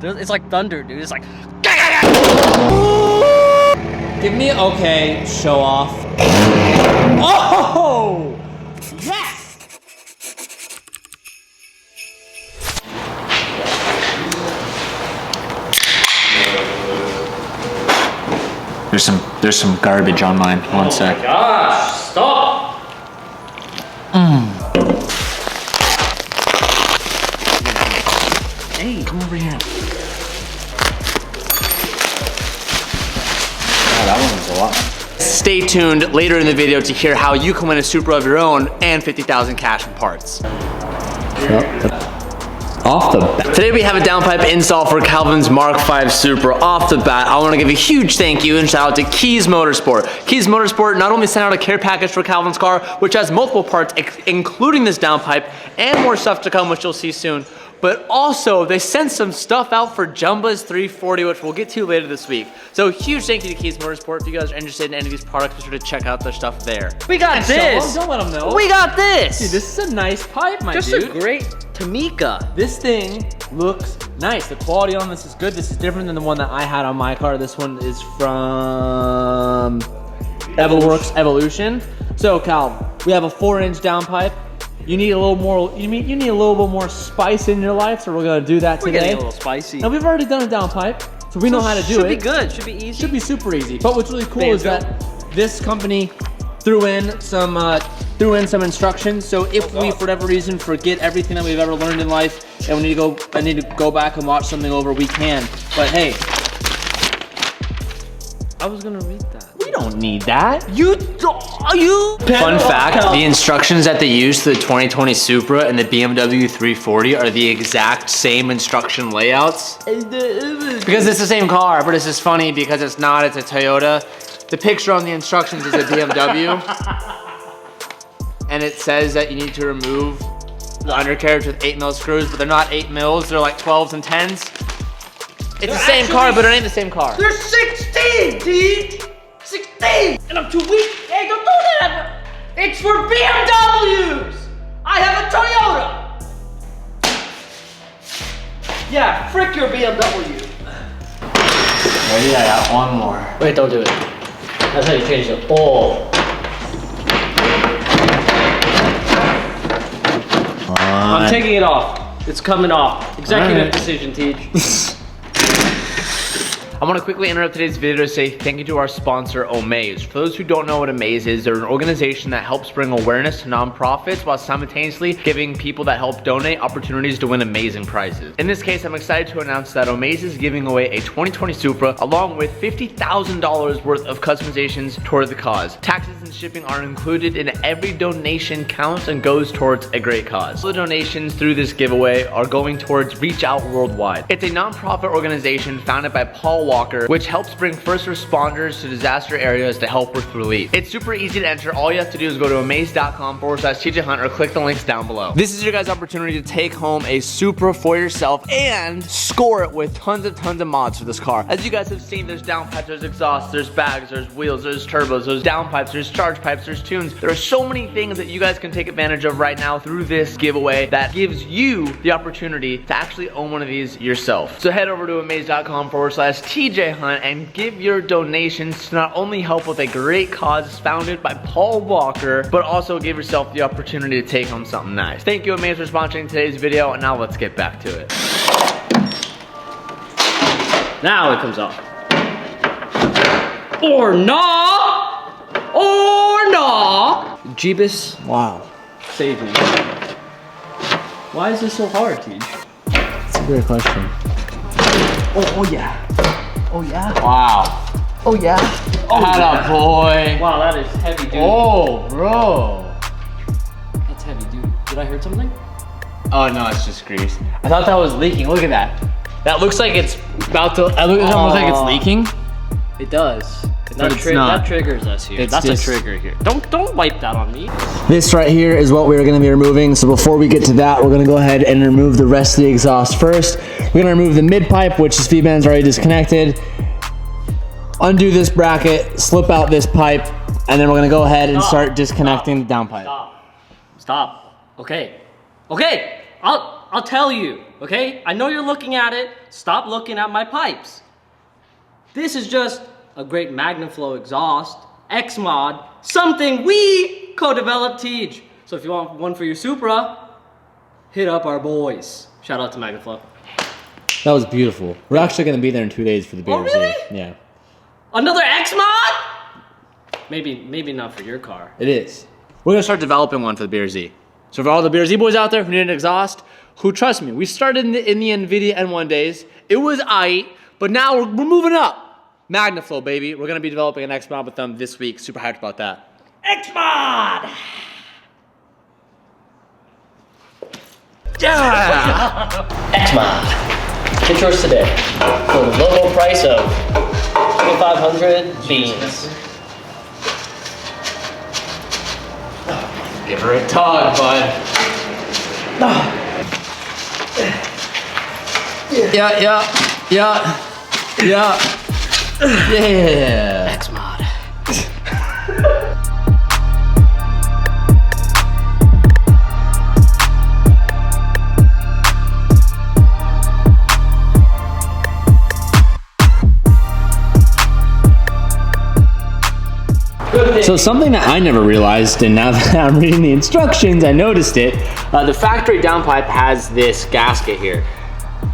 It's like thunder, dude. It's like. Give me okay, show off. Oh! Yes! There's some garbage on mine. One sec. Gosh, stop! Hey, come over here. That one was a lot. Stay tuned later in the video to hear how you can win a Supra of your own and 50,000 cash and parts. Off the bat. Today we have a downpipe install for Calvin's Mark V Supra. Off the bat, I want to give a huge thank you and shout out to Keys Motorsport. Keys Motorsport not only sent out a care package for Calvin's car, which has multiple parts, including this downpipe, and more stuff to come, which you'll see soon, but also they sent some stuff out for Jumba's 340, which we'll get to later this week. So huge thank you to Keys Motorsport. If you guys are interested in any of these products, be sure to check out their stuff there. We got this. Don't let them know. We got this. Dude, this is a nice pipe, my Just dude. a great Tamika. This thing looks nice. The quality on this is good. This is different than the one that I had on my car. This one is from Evoluworks Evolution. So Cal, we have a 4-inch downpipe. You need a little more. You need a little bit more spice in your life, so we're gonna do that We're today. getting a little spicy. Now we've already done a downpipe, so we know how to do it. Should be good. Should be easy. Should be super easy. But what's really cool is that this company threw in some instructions. So if we, for whatever reason, forget everything that we've ever learned in life, and I need to go back and watch something over, we can. But hey, I was gonna read that. we don't need that. Fun fact, the instructions that they use to the 2020 Supra and the BMW 340 are the exact same instruction layouts. Because it's the same car, but it's just funny because it's not, it's a Toyota. The picture on the instructions is a BMW. And it says that you need to remove the undercarriage with 8mm screws, but they're not 8mm, they're like 12s and 10s. It's the same car, but it ain't the same car. They're 16, dude. 16. And I'm too weak. Hey, don't do that. It's for BMWs. I have a Toyota. Yeah, frick your BMW. Ready? I got one more. Wait, don't do it. That's how you change it. Oh. I'm taking it off. It's coming off. Executive decision, Teach. I want to quickly interrupt today's video to say thank you to our sponsor, Omaze. For those who don't know what Omaze is, they're an organization that helps bring awareness to nonprofits while simultaneously giving people that help donate opportunities to win amazing prizes. In this case, I'm excited to announce that Omaze is giving away a 2020 Supra along with $50,000 worth of customizations toward the cause. Taxes and shipping are included, and every donation counts and goes towards a great cause. All the donations through this giveaway are going towards Reach Out Worldwide. It's a nonprofit organization founded by Paul Walker, which helps bring first responders to disaster areas to help with relief. It's super easy to enter. All you have to do is go to amaze.com/TJ Hunt or click the links down below. This is your guys' opportunity to take home a Supra for yourself and score it with tons of mods for this car. As you guys have seen, there's downpipes, there's exhaust, there's bags, there's wheels, there's turbos, there's downpipes, there's charge pipes, there's tunes. There are so many things that you guys can take advantage of right now through this giveaway that gives you the opportunity to actually own one of these yourself. So head over to amaze.com/TJ Hunt and give your donations to not only help with a great cause founded by Paul Walker, but also give yourself the opportunity to take home something nice. Thank you, Amaze, for sponsoring today's video, and now let's get back to it. Now it comes off. Or not. Or not. Jeebus. Wow. Save me. Why is this so hard, Teach? That's a great question. Oh yeah. Oh yeah. Wow. Oh yeah. Oh, yeah. Boy. Wow, that is heavy duty. Oh, bro. That's heavy duty. Did I hurt something? Oh no, it's just grease. I thought that was leaking. Look at that. That looks like it's about to. It almost like it's leaking. It does. But it's not. That triggers us here. It's That's just a trigger here. Don't wipe that on me. This right here is what we're going to be removing. So before we get to that, we're going to go ahead and remove the rest of the exhaust first. We're going to remove the mid pipe, which the speed band's already disconnected. Undo this bracket, slip out this pipe, and then we're going to go ahead and start disconnecting the downpipe. Stop. Okay. Okay. I'll I'll tell you, okay? I know you're looking at it. Stop looking at my pipes. This is just a great MagnaFlow exhaust, X-Mod, something we co-developed, Tej. So if you want one for your Supra, hit up our boys. Shout out to MagnaFlow. That was beautiful. We're actually going to be there in 2 days for the BRZ. Oh, really? Yeah. Another X-Mod? Maybe not for your car. It is. We're gonna start developing one for the BRZ. So for all the BRZ boys out there who need an exhaust, who trust me, we started in the NVIDIA N1 days. It was aight, but now we're moving up. MagnaFlow, baby. We're gonna be developing an X-Mod with them this week. Super hyped about that. X-Mod! Yeah! X-Mod. Get yours today for the low price of 2,500 beans. Give her a tug, bud. Yeah. X-Mod. So something that I never realized, and now that I'm reading the instructions, I noticed it. The factory downpipe has this gasket here.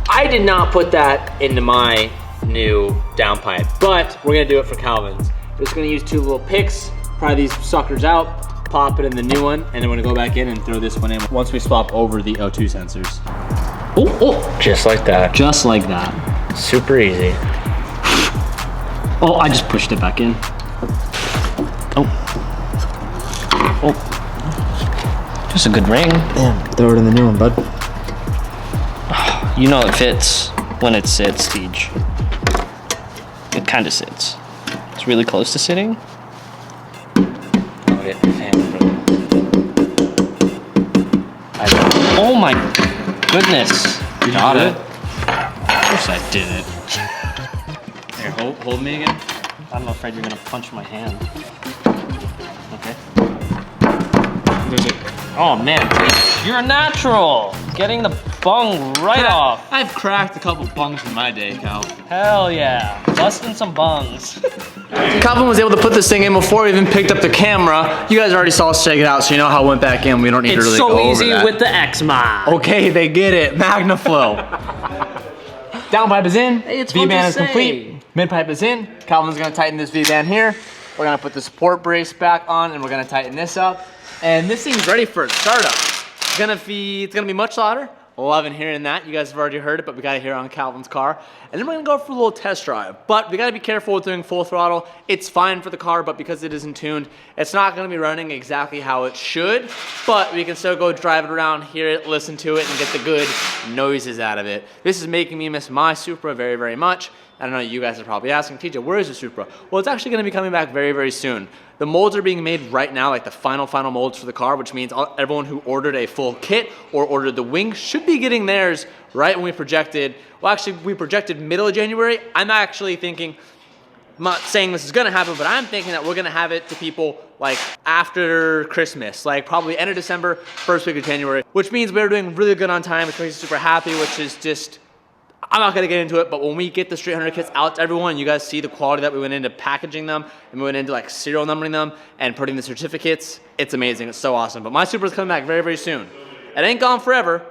I did not put that into my new downpipe, but we're gonna do it for Calvin's. We're just gonna use 2 little picks, pry these suckers out, pop it in the new one, and then we're gonna go back in and throw this one in once we swap over the O2 sensors. Oh, Just like that. just like that. Super easy. Oh, I just pushed it back in. Just a good ring. Damn, throw it in the new one, bud. You know it fits when it sits, Tej. It kind of sits. It's really close to sitting. Oh my goodness. You got it. Of course I did it. Here, hold me again. I'm afraid you're gonna punch my hand. Okay. Oh man, you're a natural. Getting the bung right off. I've cracked a couple bungs in my day, Cal. Hell yeah, busting some bungs. Calvin was able to put this thing in before he even picked up the camera. You guys already saw us check it out, so you know how it went back in. We don't need to really go over that. It's so easy with the X-Mod. Okay, they get it. MagnaFlow. Downpipe is in. Hey, it's fun V-band to is say. complete. Midpipe is in. Calvin's gonna tighten this V-band here. We're gonna put the support brace back on, and we're gonna tighten this up. And this thing's ready for a startup. It's gonna be much louder. Loving hearing that. You guys have already heard it, but we gotta hear it on Calvin's car. And then we're gonna go for a little test drive. But we gotta be careful with doing full throttle. It's fine for the car, but because it isn't tuned, it's not gonna be running exactly how it should. But we can still go drive it around, hear it, listen to it, and get the good noises out of it. This is making me miss my Supra very, very much. I don't know, you guys are probably asking, TJ, where is the Supra? Well, it's actually gonna be coming back very, very soon. The molds are being made right now, like the final molds for the car, which means everyone who ordered a full kit or ordered the wing should be getting theirs right when we projected. Well, actually, we projected middle of January. I'm actually thinking, I'm not saying this is gonna happen, but I'm thinking that we're gonna have it to people like after Christmas, like probably end of December, first week of January, which means we're doing really good on time, which makes me super happy, which is just, I'm not gonna get into it, but when we get the Street 100 kits out to everyone, you guys see the quality that we went into packaging them, and we went into like serial numbering them and putting the certificates. It's amazing, it's so awesome. But my Supra's coming back very, very soon. It ain't gone forever.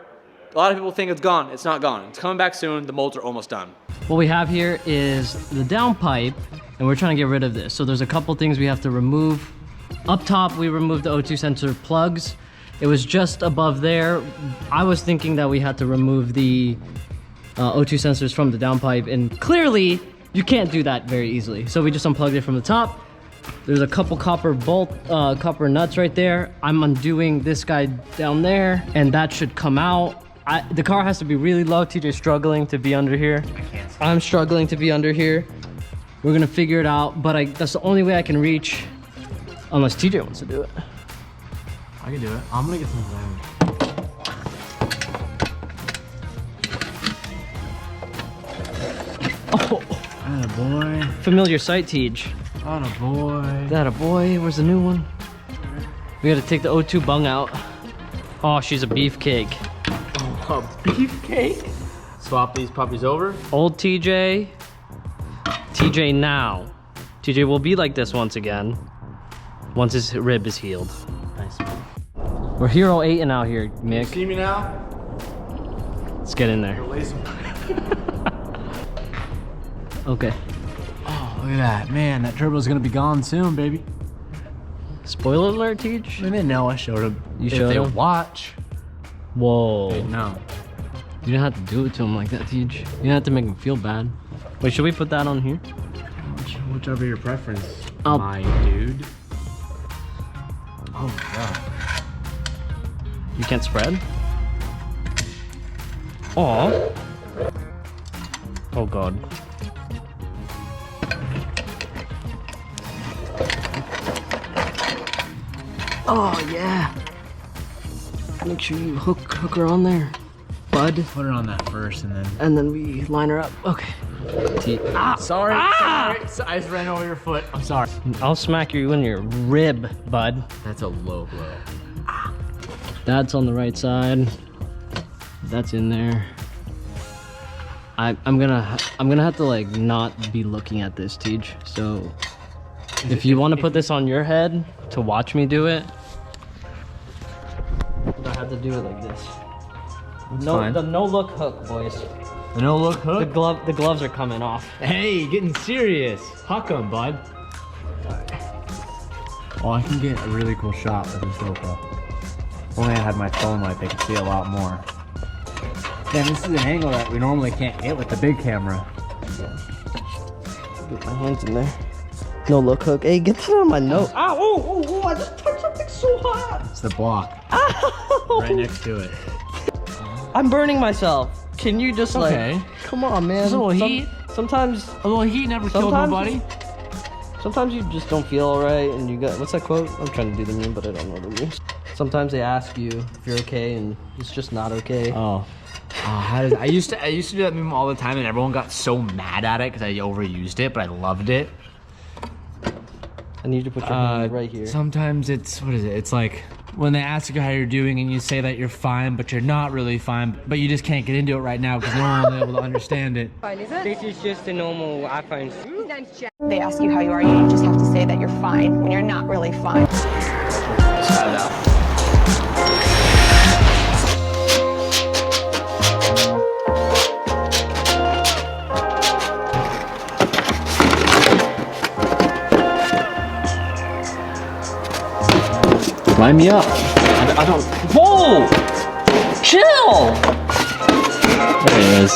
A lot of people think it's gone. It's not gone. It's coming back soon. The molds are almost done. What we have here is the downpipe, and we're trying to get rid of this. So there's a couple things we have to remove. Up top, we removed the O2 sensor plugs. It was just above there. I was thinking that we had to remove the O2 sensors from the downpipe, and clearly you can't do that very easily. So we just unplugged it from the top. There's a couple copper nuts right there. I'm undoing this guy down there, and that should come out. The car has to be really low. TJ's struggling to be under here. I'm struggling to be under here. We're gonna figure it out, but that's the only way I can reach, unless TJ wants to do it. I can do it. I'm gonna get some land. Oh, Attaboy. familiar sight, Tej. Attaboy. That a boy. Where's the new one? We gotta take the O2 bung out. Oh, she's a beefcake. Oh, Beefcake. Swap these puppies over. Old TJ. TJ now. TJ will be like this once again. Once his rib is healed. Nice. We're Hero 8ing out here, Mick. See me now? Let's get in there. Okay. Oh, look at that. Man, that turbo's gonna be gone soon, baby. Spoiler alert, Teach? I didn't know. I showed him. You If showed they him? watch. Whoa. No. You didn't have to do it to him like that, Teach. You didn't have to make him feel bad. Wait, should we put that on here? Whichever your preference, I'll- my dude. Oh my god. You can't spread? Aw. Oh god. Oh yeah. Make sure you hook her on there, bud. Put her on that first and then. And then we line her up. Okay. Sorry. So I just ran over your foot. I'm sorry. I'll smack you in your rib, bud. That's a low blow. That's on the right side. That's in there. I'm gonna have to like not be looking at this, Teach. So if you want to put this on your head to watch me do it, I have to do it like this. fine. The no look hook, boys. The no look The hook. the gloves are coming off. Hey, getting serious. Huck 'em, bud. Oh, I can get a really cool shot with this GoPro. If only I had my phone light, I could see a lot more. Man, this is an angle that we normally can't get with the big camera. Get my hands in there. No look hook. Hey, get that on my nose. Ow! Oh! I just touched something so hot. It's the block. Ow! Right next to it. I'm burning myself. Can you just Okay. like? Come on, man. There's a little heat. Sometimes A little heat never killed Sometimes- nobody. Sometimes you just don't feel alright, and you got what's that quote? I'm trying to do the meme, but I don't know the meme. Sometimes they ask you if you're okay, and it's just not okay. Oh. I used to do that meme all the time, and everyone got so mad at it because I overused it, but I loved it. I need you to put your hand right here. Sometimes it's, what is it? It's like when they ask you how you're doing and you say that you're fine, but you're not really fine, but you just can't get into it right now because no one will be able to understand it. This is just a normal iPhone. They ask you how you are, you just have to say that you're fine when you're not really fine. Line me up. I don't. Whoa! Chill! There it is.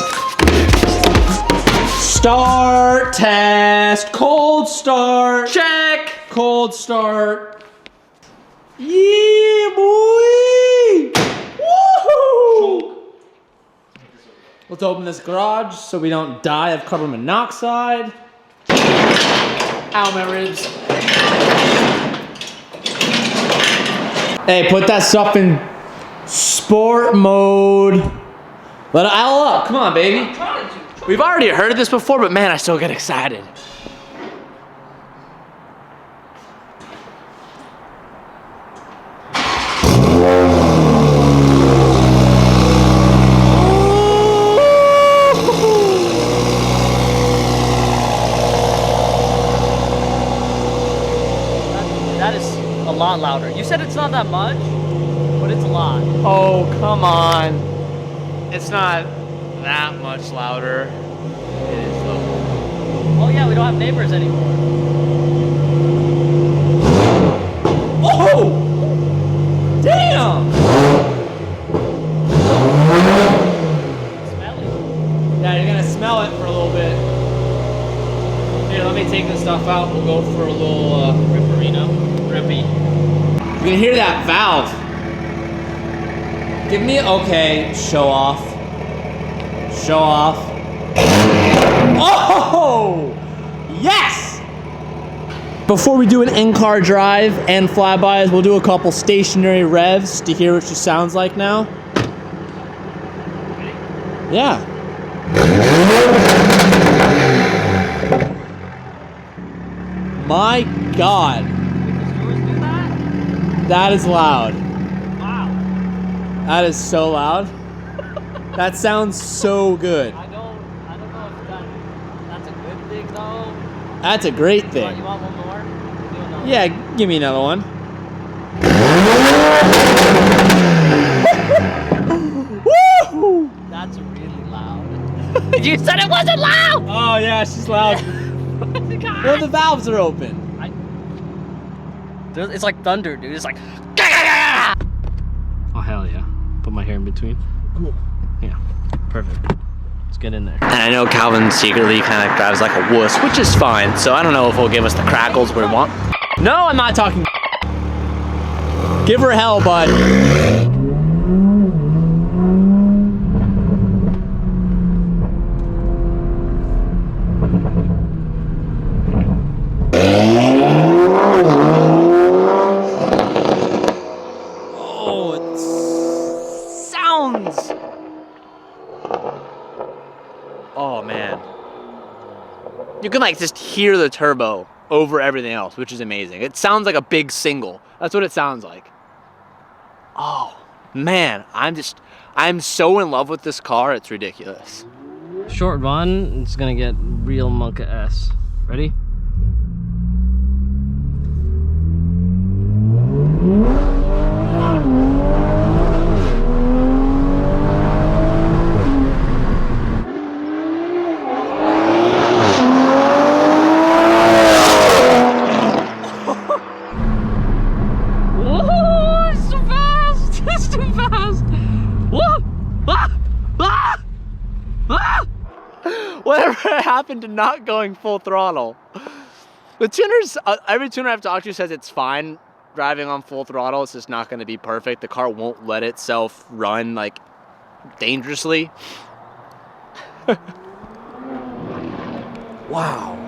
Start test. Cold start. Check! Cold start. Yeah, boy. Woohoo! Let's open this garage so we don't die of carbon monoxide. Ow, my ribs. Hey, put that stuff in sport mode. Let it all up. Come on, baby. We've already heard this before, but man, I still get excited. That is a lot louder. You said it's not that much, but it's a lot. Oh, come on. It's not that much louder. It is though. Oh yeah, we don't have neighbors anymore. Oh! Damn! Smell it. Yeah, you're gonna smell it for a little bit. Here, let me take this stuff out. We'll go for a little ripperino. Rippy. You can hear that valve. Give me, okay, show off. Show off. Oh! Yes! Before we do an in-car drive and flybys, we'll do a couple stationary revs to hear what she sounds like now. Yeah. My God. Does yours do that? That is loud. Wow. That is so loud. That sounds so good. I don't know if that's a good thing though. That's a great thing. You want one more? Do another. Yeah, give me another one. Woo! That's really loud. You said it wasn't loud! Oh yeah, she's loud. Well, the valves are open. It's like thunder, dude. It's like. Oh hell yeah! Put my hair in between. Cool. Yeah, perfect. Let's get in there. And I know Calvin secretly kind of drives like a wuss, which is fine. So I don't know if he'll give us the crackles we want. No, I'm not talking. Give her hell, bud. Oh, it sounds. Oh man. You can like just hear the turbo over everything else, which is amazing. It sounds like a big single. That's what it sounds like. Oh man, I'm so in love with this car, it's ridiculous. Short run, it's gonna get real monka-S. Ready? Whoa, it's too fast! It's too fast! Whoa! Ah! Ah! Ah! Whatever happened to not going full throttle? The tuners, every tuner I've talked to says it's fine driving on full throttle. It's just not going to be perfect. The car won't let itself run like dangerously. Wow.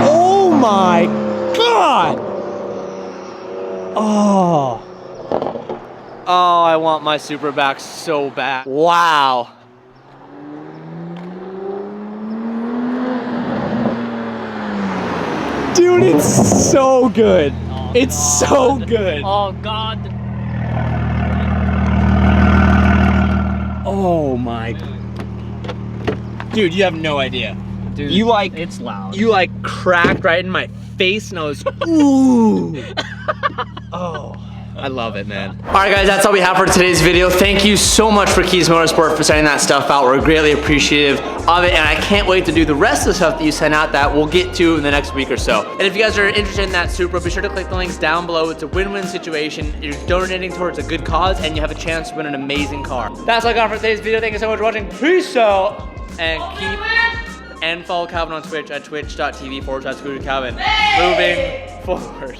Oh my God. Oh. Oh, I want my Supra back so bad. Wow. Dude, it's so good. It's so good. Oh God! Oh my. Dude, you have no idea. Dude, You like, it's loud. you like cracked right in my face and I was, ooh. Oh, I love it, man. All right, guys, that's all we have for today's video. Thank you so much for Keys Motorsport for sending that stuff out. We're greatly appreciative of it, and I can't wait to do the rest of the stuff that you sent out that we'll get to in the next week or so. And if you guys are interested in that Supra, be sure to click the links down below. It's a win-win situation. You're donating towards a good cause, and you have a chance to win an amazing car. That's all I got for today's video. Thank you so much for watching. Peace out, and follow Calvin on Twitch at twitch.tv/ScooterCalvin. Moving forward.